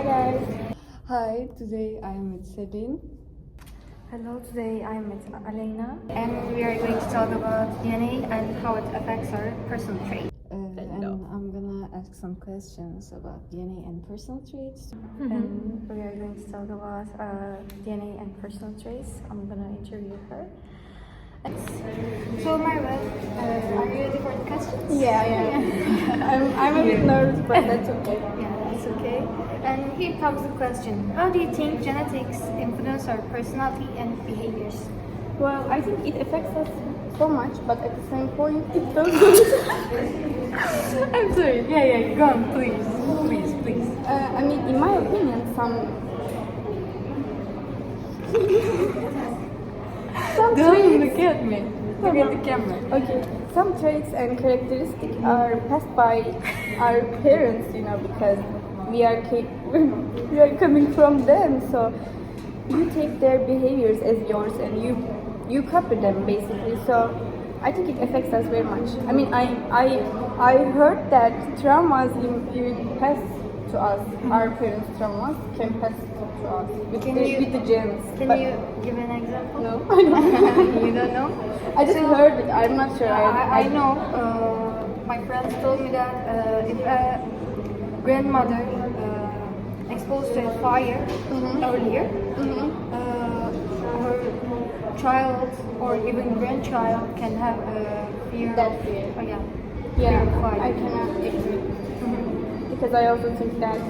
guys. Hi, today I am with Selin. Hello, today I'm with Alena and we are going to talk about DNA and how it affects our personal traits. And I'm gonna ask some questions about DNA and personal traits. And we are going to talk about DNA and personal traits. I'm gonna interview her. So Marwa, are you ready for the questions? Yeah. I'm a bit nervous, but that's okay. Yeah, that's okay. And here comes the question. How do you think genetics influence our personality and behaviors? Well, I think it affects us so much, but at the same point, it doesn't. I'm sorry. Yeah, go on, please. I mean, in my opinion, some Don't traits. look at me. Look at the camera. Okay, some traits and characteristics are passed by our parents, because we are we are coming from them. So you take their behaviors as yours and you copy them basically. So I think it affects us very much. I mean, I heard that traumas you pass to us, our parents' traumas can pass to us with the genes. Can But you give an example? No, I don't. You don't know? I just heard it. I'm not sure. I know. My friends told me that if a grandmother exposed to a fire earlier, her child or even grandchild can have a fear That of fear. yeah. Yeah, fear of fire. I cannot agree. Because I also think that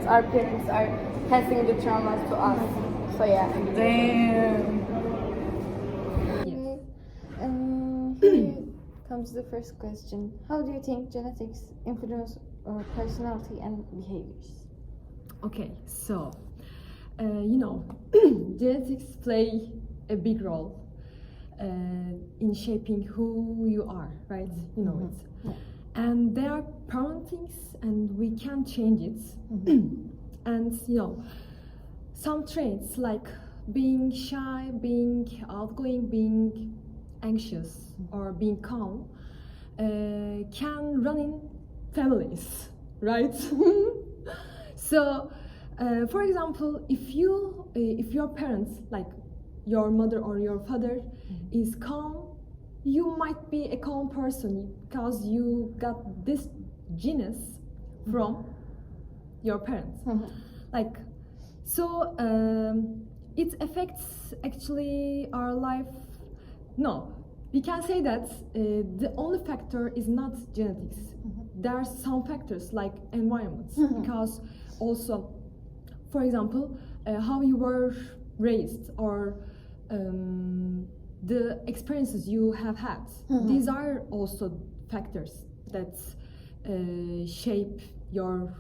our parents are passing the traumas to us. So yeah. Damn. Here comes the first question. How do you think genetics influence our personality and behaviors? Okay, so genetics play a big role in shaping who you are, right? You know it. Yeah. And there are permanent things, and we can change it. And some traits like being shy, being outgoing, being anxious, or being calm can run in families, right? So, for example, if your parents, like your mother or your father, is calm, you might be a calm person because you got this genus from your parents. Like, so it affects actually our life. No, we can say that the only factor is not genetics. There are some factors like environment, because also, for example, how you were raised or the experiences you have had. These are also factors that shape your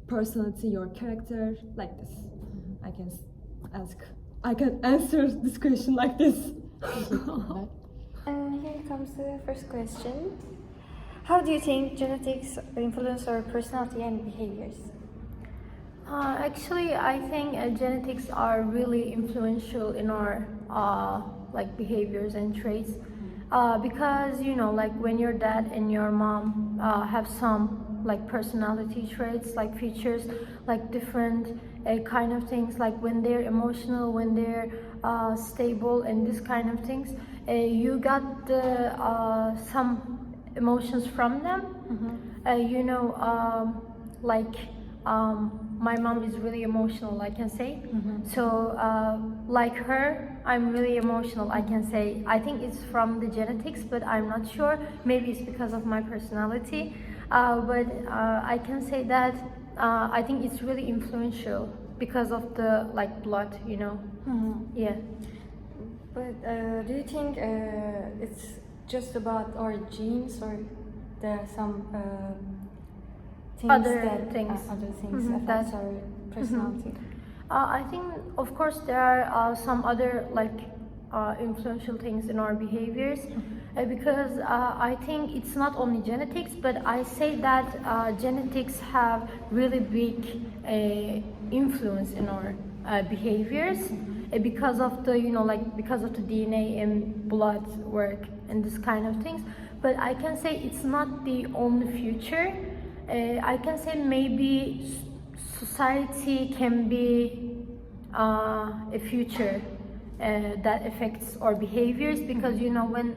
personality, your character, like this. I can answer this question like this. Here comes the first question. How do you think genetics influence our personality and behaviors? Actually, I think genetics are really influential in our behaviors and traits, because like when your dad and your mom have some personality traits, like features, like different kind of things, like when they're emotional, when they're stable, and this kind of things, you got the some emotions from them. My mom is really emotional, I can say. So like her, I'm really emotional, I can say. I think it's from the genetics, but I'm not sure. Maybe it's because of my personality, but I can say that I think it's really influential because of the blood, Yeah. But do you think it's just about our genes, or there are some Other things. affect our personality? I think, of course, there are some other influential things in our behaviors, because I think it's not only genetics, but I say that genetics have really big influence in our behaviors, because of the because of the DNA and blood work and this kind of things. But I can say it's not the only future. I can say maybe society can be a future that affects our behaviors, because you know, when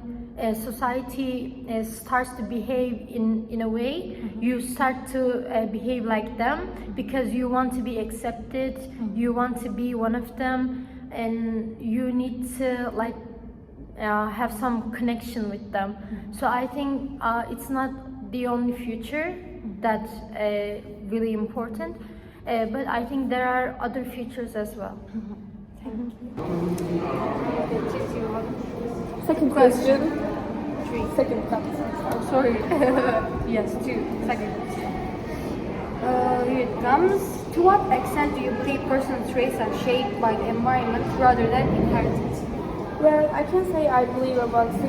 society starts to behave in a way, you start to behave like them because you want to be accepted, you want to be one of them, and you need to like have some connection with them. So I think it's not the only future that's really important, but I think there are other futures as well. Second question. Second question. Sorry. Yes, two. Second. Here it comes. To what extent do you believe personal traits are shaped by the environment rather than inherited? Well, I can say I believe about 60%.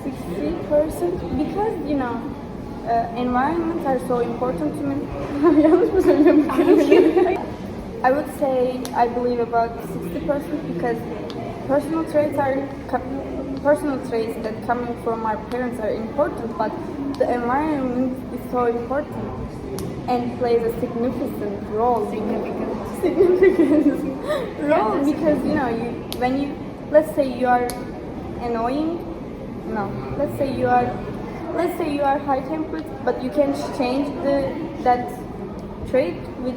60% because you know, environments are so important to me. Yanlış mı söylüyorum? I would say I believe about 60% because personal traits that coming from our parents are important, but the environment is so important and plays a significant role. Significant role because you know, when you, let's say you are annoying. No, let's say you are high tempered, but you can change that trait with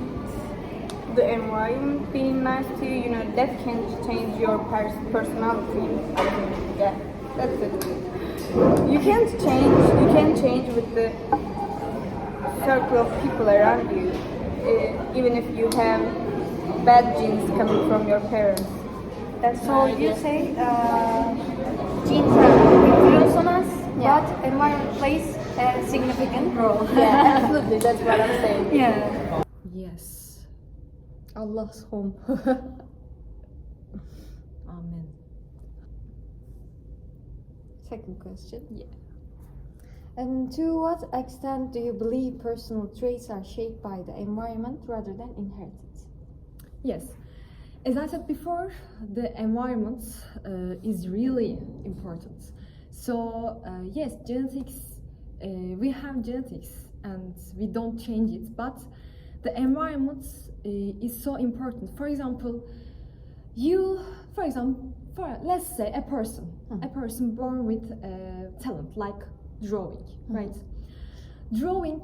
the environment being nice to you. You know, that can change your personality. I think, yeah, that's it. You can change with the circle of people around you, even if you have bad genes coming from your parents. That's So my you idea. say genes have influence on us, Yeah. but environment plays a significant role. Yeah, absolutely. That's what I'm saying. Yeah. Yes. Allah's home. Amen. Second question. And to what extent do you believe personal traits are shaped by the environment rather than inherited? Yes. As I said before, the environment is really important. So yes, genetics, we have genetics and we don't change it, but the environment is so important. For example, let's say a person born with talent like drawing, right? Drawing,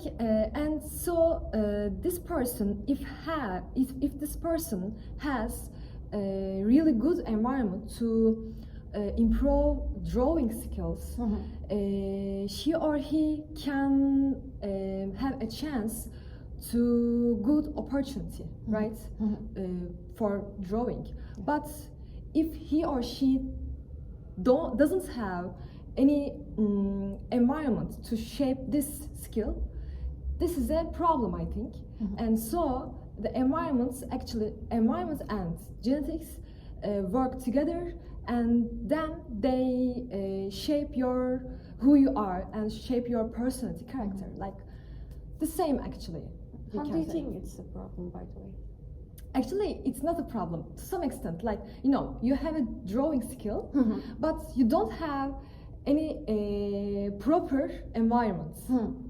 and so this person, if this person has a really good environment to improve drawing skills, she or he can have a chance to good opportunity, right, for drawing. But if he or she doesn't have any environment to shape this skill, this is a problem, I think. And so the environment and genetics work together, and then they shape who you are and shape your personality, character, like the same actually. we How can do you say. think it's a problem, by the way? Actually, it's not a problem to some extent. Like, you know, you have a drawing skill, but you don't have any proper environment,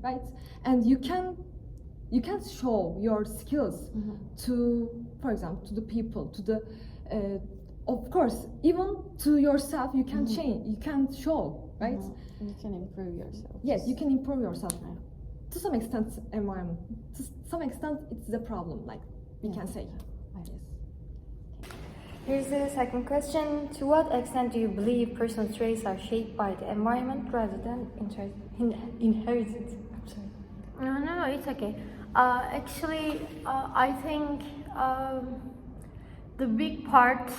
right? And you can show your skills to, for example, to the people, to the, of course, even to yourself. You can change. You can show, right? You can improve yourself. Yes, you can improve yourself. To some extent, environment. To some extent, it's the problem. Like we can say. Yes. Here's the second question. To what extent do you believe personal traits are shaped by the environment rather than inherited? I'm sorry. No, it's okay. Actually, I think the big part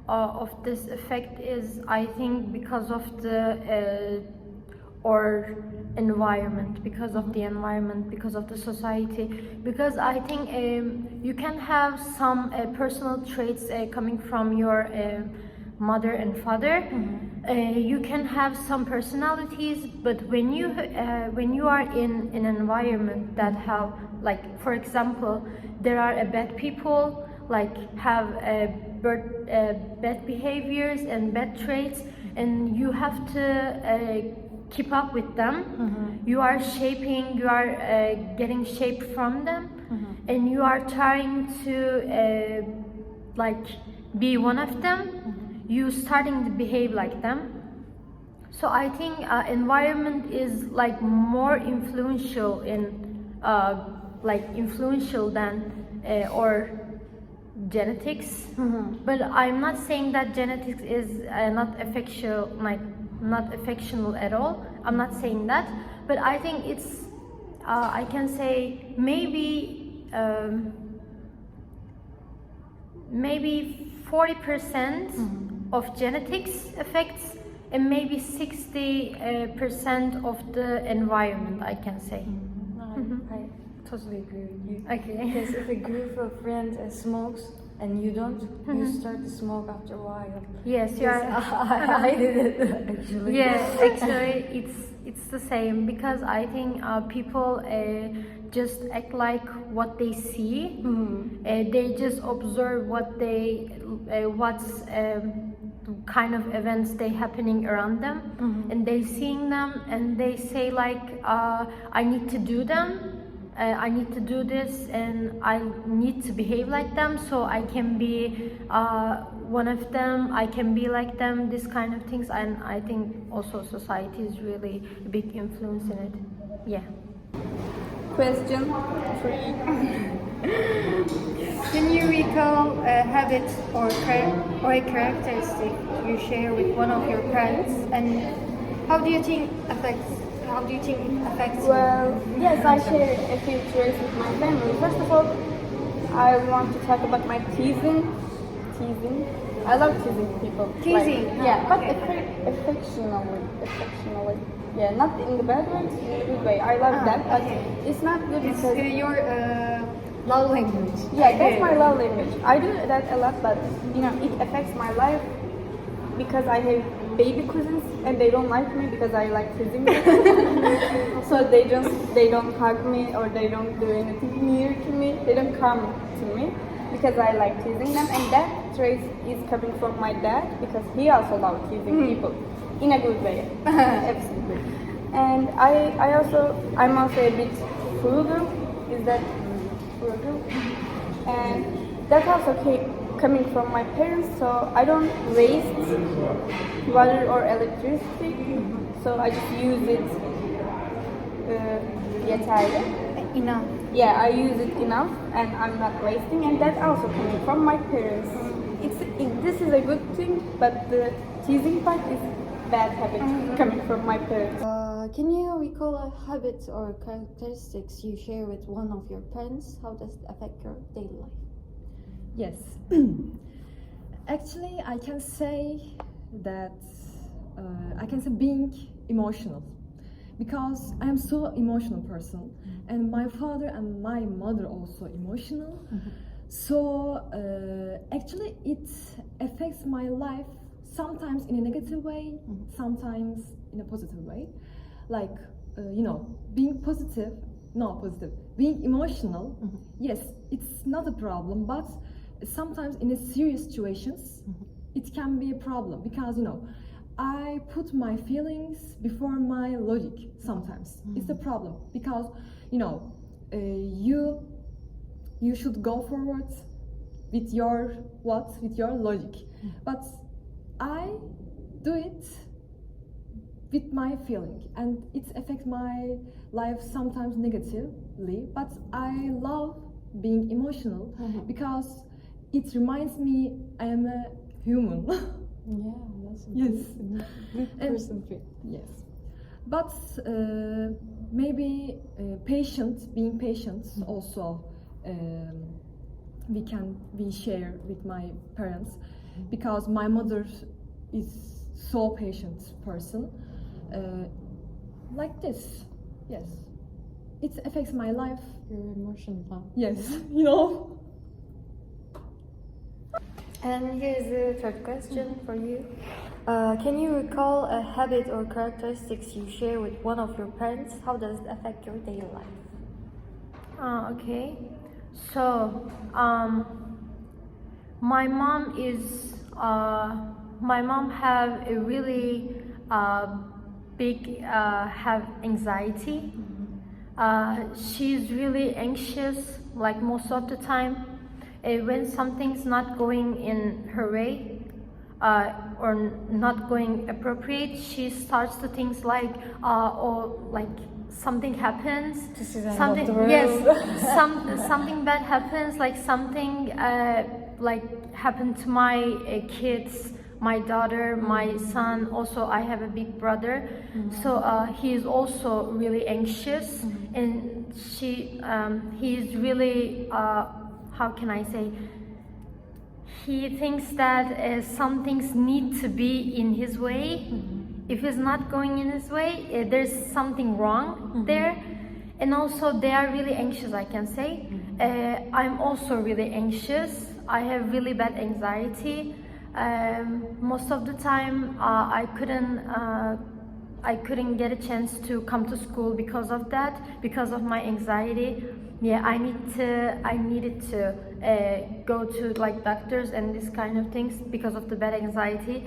of this effect is, I think, because of the or environment, because of the environment, because of the society. Because I think you can have some personal traits coming from your mother and father. You can have some personalities, but when you are in an environment that have, like, for example, there are bad people, like have bad behaviors and bad traits, and you have to keep up with them. You are shaping, you are getting shaped from them, and you are trying to like be one of them. You starting to behave like them. So I think environment is like more influential in influential than or genetics. But I'm not saying that genetics is not affectional, like not affectional at all. I'm not saying that, but I think it's I can say maybe 40% of genetics affects, and maybe 60% of the environment, I can say. I totally agree with you. Okay. Because if a group of friends smokes and you don't, you start to smoke after a while. Yes, you are. I did it actually. Yeah, actually, it's the same, because I think people just act like what they see. They just observe what they what's kind of events they happening around them, and they seeing them, and they say like I need to do them. I need to do this, and I need to behave like them, so I can be one of them, I can be like them, this kind of things. And I think also society is really a big influence in it. Yeah. Question 3. Can you recall a habit or a characteristic you share with one of your parents, and how do you think it affects you? Well, yes, I share a few traits with my family. First of all, I want to talk about my teasing. I love teasing people. Teasing? Yeah, but Okay. affectionally. Yeah, not in the bad way, in the good way. I love that, but okay. it's not good It's because your love language. yeah, that's my love language. I do that a lot, but it affects my life because I have baby cousins and they don't like me because I like teasing them. So they don't hug me, or they don't do anything near to me. They don't come to me because I like teasing them, and that trait is coming from my dad because he also loves teasing people in a good way. Absolutely. And I'm also a bit frugal. Is that frugal? And that's also coming from my parents, so I don't waste water or electricity, so I just use it yeterli. Enough. Yeah, I use it enough and I'm not wasting, and that's also coming from my parents. This is a good thing, but the teasing part is bad habit coming from my parents. Can you recall a habit or characteristics you share with one of your parents? How does it affect your daily life? Yes. Actually, I can say that being emotional, because I am so emotional person, and my father and my mother also emotional. So actually, it affects my life sometimes in a negative way, sometimes in a positive way. Like being being emotional. Yes, it's not a problem, but sometimes in a serious situations it can be a problem, because I put my feelings before my logic. Sometimes it's a problem, because you should go forward with your logic, but I do it with my feeling, and it affects my life sometimes negatively. But I love being emotional because it reminds me I am a human. Yeah, that's a Yes. good person trait. Yes, but maybe being patient also we share with my parents, because my mother is so patient person, like this. Yes, it affects my life. You're emotional now. Yes, And here's the third question for you. Can you recall a habit or characteristics you share with one of your parents? How does it affect your daily life? Okay. So, my mom have a really have anxiety. She's really anxious, like most of the time. When something's not going in her way or not going appropriate, she starts to think like, or like something happens. This is end something of the world. Yes, something bad happens, like something like happened to my kids, my daughter, my son. Also, I have a big brother, so he is also really anxious, and he is really how can I say? He thinks that some things need to be in his way. If it's not going in his way, there's something wrong there. And also, they are really anxious, I can say. I'm also really anxious. I have really bad anxiety. Most of the time, I couldn't get a chance to come to school because of that, because of my anxiety. Yeah, I needed to go to like doctors and this kind of things because of the bad anxiety.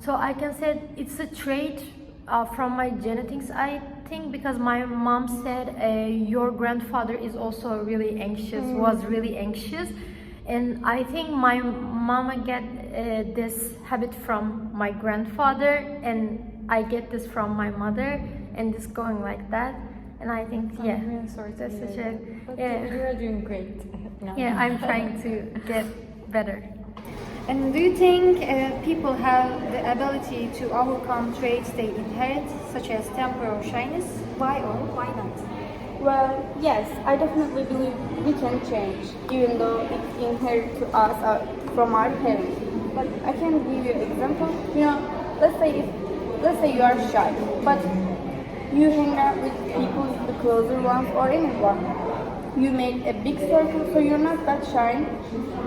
So I can say it's a trait from my genetics, I think, because my mom said your grandfather is also really anxious, was really anxious. And I think my mama get this habit from my grandfather, and I get this from my mother, and it's going like that. And I think, yeah, I'm really sorry to that's hear such that. But yeah. you are doing great. now. Yeah, I'm trying to get better. And do you think people have the ability to overcome traits they inherit, such as temper or shyness? Why or why not? Well, yes, I definitely believe we can change, even though it's inherited to us from our parents. But I can give you an example. You know, let's say you are shy, but you hang out with people, the closer ones, or anyone. You make a big circle, so you're not that shy.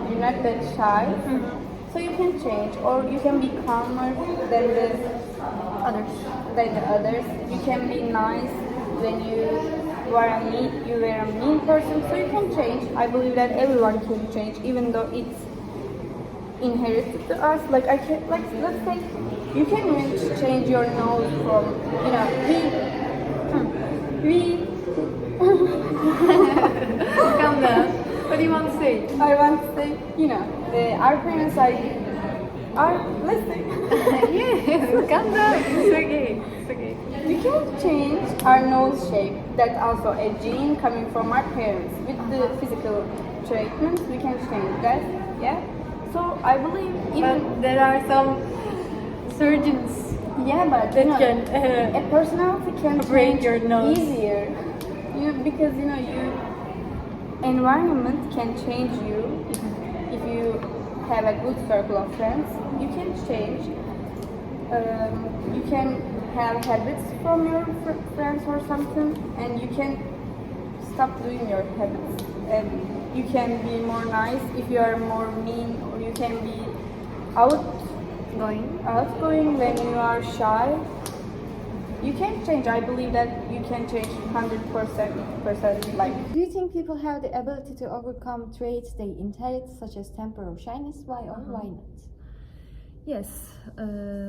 You're not that shy. So you can change, or you can be calmer than the others. You can be nice when you are a mean person. So you can change. I believe that everyone can change, even though it's inherited to us. Like I can, like let's say, you can even change your nose from, you know, we. Calm down. What do you want to say? I want to say, you know, our parents are let's say. Yes, calm down. It's okay. It's okay. We can change our nose shape. That's also a gene coming from our parents. With the physical treatments, we can change that. Yeah. So I believe even But there are some surgeons yeah, but that you know, can a personality can break change your nose. easier. You know, because you know environment can change you. If you have a good circle of friends, you can change. You can have habits from your friends or something, and you can stop doing your habits. And you can be more nice if you are more mean, or you can be outgoing when you are shy. You can change. I believe that you can change 100%. Like Do you think people have the ability to overcome traits they inherit, such as temper or shyness? Why or why not? Yes,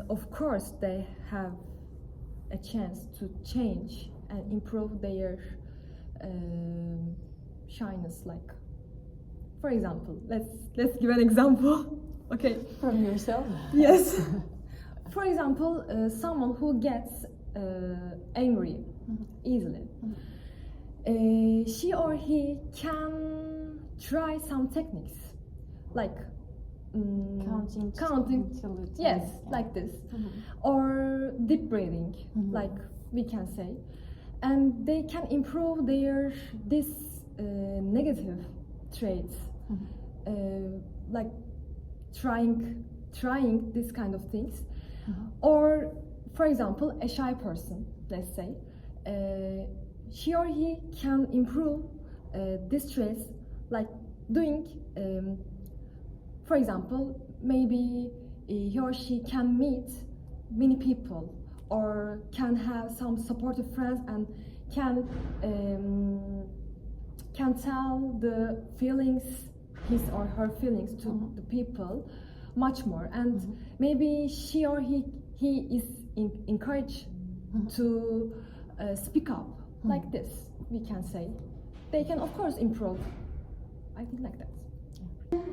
of course they have a chance to change and improve their shyness. Like, for example, let's give an example. Okay. From yourself? Yes. For example, someone who gets angry easily, she or he can try some techniques like counting. Until it Yes, ends. like this, or deep breathing, like we can say, and they can improve their negative traits, like trying this kind of things, or for example, a shy person, let's say, she or he can improve this traits, like doing. For example, maybe he or she can meet many people, or can have some supportive friends, and can tell the feelings, his or her feelings to the people much more. And maybe she or he is encourage to speak up like this, we can say. They can, of course, improve. I think like that.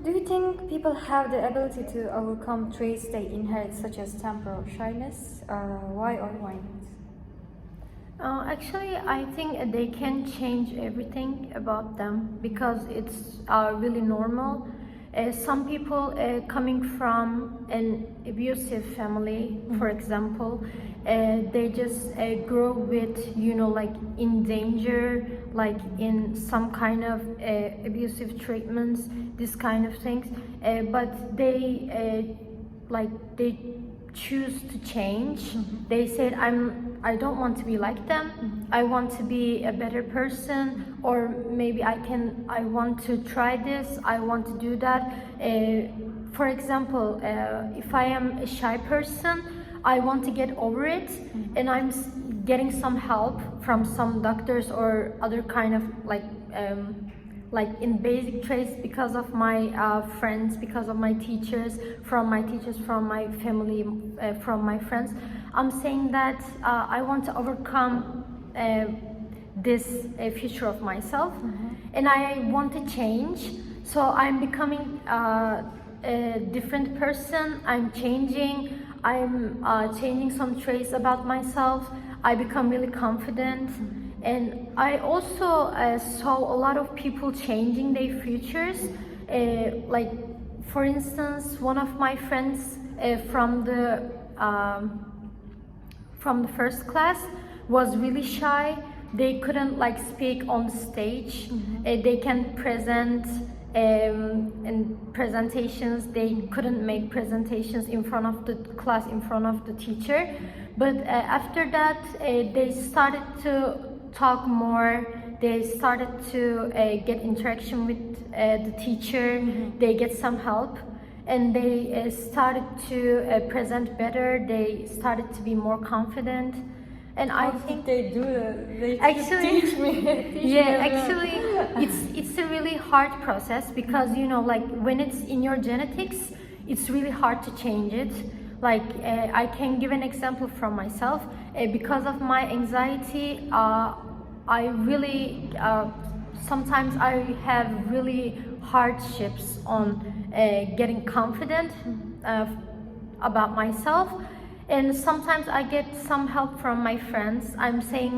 Do you think people have the ability to overcome traits they inherit, such as temper or shyness? Why or why not? Actually, I think they can change everything about them because it's really normal. Some people coming from an abusive family, for example, they just grow with, like in danger, like in some kind of abusive treatments, this kind of things. But they they choose to change. They said, I don't want to be like them. I want to be a better person, or maybe I want to try this, I want to do that. For example, if I am a shy person, I want to get over it, and I'm getting some help from some doctors or other kind of like in basic traits because of my friends, because of my teachers, from my family, from my friends. I'm saying that I want to overcome this future of myself, and I want to change. So I'm becoming a different person. I'm changing. I'm changing some traits about myself. I become really confident. And I also saw a lot of people changing their futures. Like, for instance, one of my friends from the first class was really shy. They couldn't speak on stage. They can present in presentations. They couldn't make presentations in front of the class, in front of the teacher. But after that, they started to talk more. They started to get interaction with the teacher. They get some help, and they started to present better. They started to be more confident, and I think They do it. They actually teach me. actually it's a really hard process because when it's in your genetics, it's really hard to change it. I can give an example from myself. Because of my anxiety, I really sometimes I have really hardships on getting confident about myself. And sometimes I get some help from my friends. I'm saying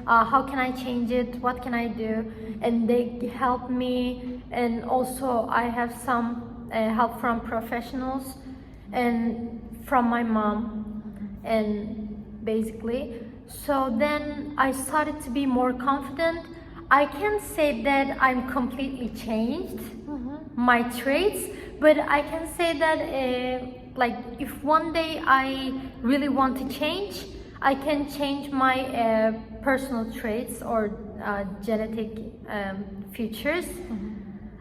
how can I change it? What can I do? And they help me. And also I have some help from professionals and from my mom. And basically, so then I started to be more confident. I can't say that I'm completely changed my traits, but I can say that if one day I really want to change, I can change my personal traits or genetic features.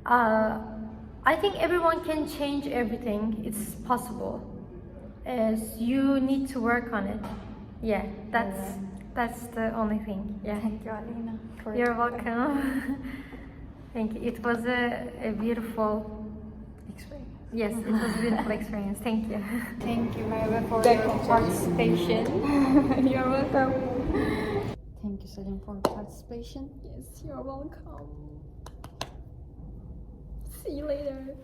I think everyone can change everything. It's possible. You need to work on it. Yeah, that's the only thing. Yeah. Thank you, Alina. You're welcome. Thank you. It was a beautiful Experience. Yes, it was a beautiful experience. Thank you. Thank you, Merve, for your participation. You're welcome. Thank you, Selim, for participation. Yes, you're welcome. See you later.